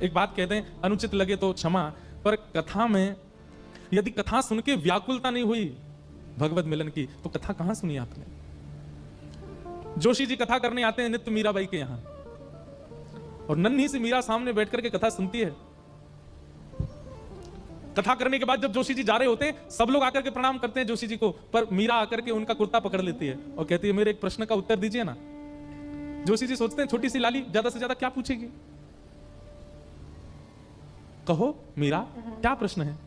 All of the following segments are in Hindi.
एक बात कहते हैं, अनुचित लगे तो क्षमा, पर कथा में यदि कथा सुन के व्याकुलता नहीं हुई भगवत मिलन की, तो कथा कहां सुनी आपने? जोशी जी कथा करने आते हैं नित्य मीराबाई के यहां, और नन्ही सी मीरा सामने बैठ करके कथा सुनती है। कथा करने के बाद जब जोशी जी जा रहे होते हैं, सब लोग आकर के प्रणाम करते हैं जोशी जी को, पर मीरा आकर के उनका कुर्ता पकड़ लेती है और कहती है मेरे एक प्रश्न का उत्तर दीजिए ना। जोशी जी सोचते हैं छोटी सी लाली ज्यादा से ज्यादा क्या पूछेगी, कहो मीरा क्या प्रश्न है।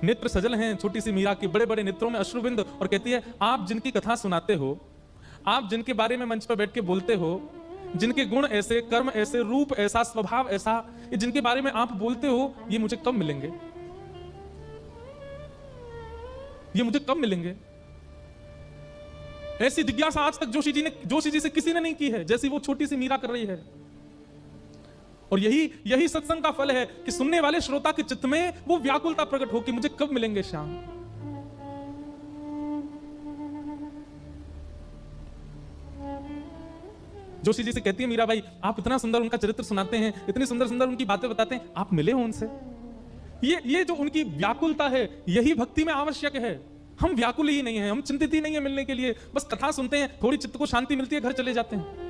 नेत्र सजल हैं छोटी सी मीरा के, बड़े बड़े नेत्रों में अश्रुबिंद, और कहती है आप जिनकी कथा सुनाते हो, आप जिनके बारे में मंच पर बैठ के बोलते हो, जिनके गुण ऐसे, कर्म ऐसे, रूप ऐसा, स्वभाव ऐसा, ये जिनके बारे में आप बोलते हो, ये मुझे कब मिलेंगे? ये मुझे कब मिलेंगे? ऐसी जिज्ञासा आज तक जोशी जी से किसी ने नहीं की है जैसी वो छोटी सी मीरा कर रही है। और यही सत्संग का फल है कि सुनने वाले श्रोता के चित्त में वो व्याकुलता प्रकट हो कि मुझे कब मिलेंगे श्याम। जोशी जी से कहती है मीराबाई, आप इतना सुंदर उनका चरित्र सुनाते हैं, इतनी सुंदर सुंदर उनकी बातें बताते हैं, आप मिले हो उनसे? ये जो उनकी व्याकुलता है, यही भक्ति में आवश्यक है। हम व्याकुल ही नहीं है, हम चिंतित ही नहीं है मिलने के लिए, बस कथा सुनते हैं, थोड़ी चित्त को शांति मिलती है, घर चले जाते हैं।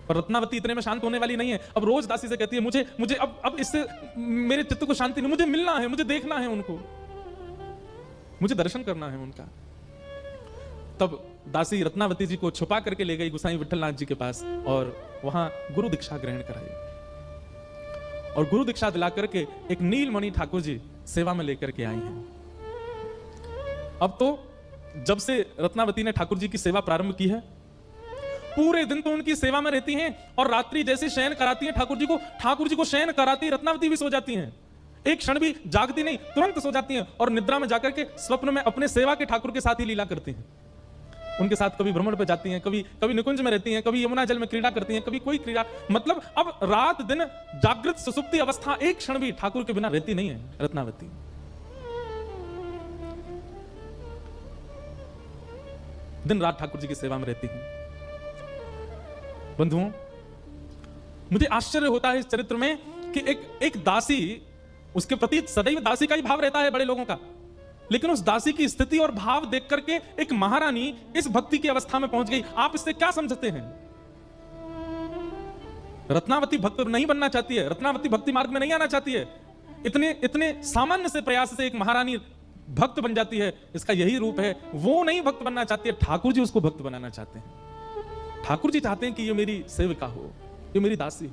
पर रत्नावती इतने में शांत होने वाली नहीं है। अब रोज दासी से कहती है मुझे अब इससे मेरे चित्त को शांति नहीं, मुझे मिलना है, मुझे देखना है उनको, मुझे दर्शन करना है उनका। तब दासी रत्नावती जी को छुपा करके ले गई गुसाई विठलनाथ जी के पास और वहां गुरु दीक्षा ग्रहण कराई, और गुरु दीक्षा दिला करके एक नीलमणि ठाकुर जी सेवा में लेकर के आई हैं। अब तो जब से रत्नावती ने ठाकुर जी की सेवा प्रारंभ की है, पूरे दिन तो उनकी सेवा में रहती हैं, और रात्रि जैसे शयन कराती हैं ठाकुर जी को शयन कराती रत्नावती भी सो जाती हैं, एक क्षण भी जागती नहीं, तुरंत सो जाती हैं, और निद्रा में जाकर के स्वप्न में अपने सेवा के ठाकुर के साथ ही लीला करती हैं। उनके साथ कभी भ्रमण पे जाती हैं, कभी निकुंज में रहती हैं, कभी यमुना जल में क्रीड़ा करती हैं, कभी कोई क्रीड़ा, मतलब अब रात दिन जागृत सुसुप्ति अवस्था एक क्षण भी ठाकुर के बिना रहती नहीं है रत्नावती। दिन रात ठाकुर जी की सेवा में रहती हैं। बंधुओं, मुझे आश्चर्य होता है इस चरित्र में कि एक दासी, उसके प्रति सदैव दासी का ही भाव रहता है बड़े लोगों का, लेकिन उस दासी की स्थिति और भाव देख करके एक महारानी इस भक्ति की अवस्था में पहुंच गई। आप इससे क्या समझते हैं? रत्नावती भक्त नहीं बनना चाहती है, रत्नावती भक्ति मार्ग में नहीं आना चाहती है, इतने सामान्य से प्रयास से एक महारानी भक्त बन जाती है। इसका यही रूप है, वो नहीं भक्त बनना चाहती है, ठाकुर जी उसको भक्त बनाना चाहते हैं। ठाकुर जी चाहते हैं कि ये मेरी सेविका हो, ये मेरी दासी हो।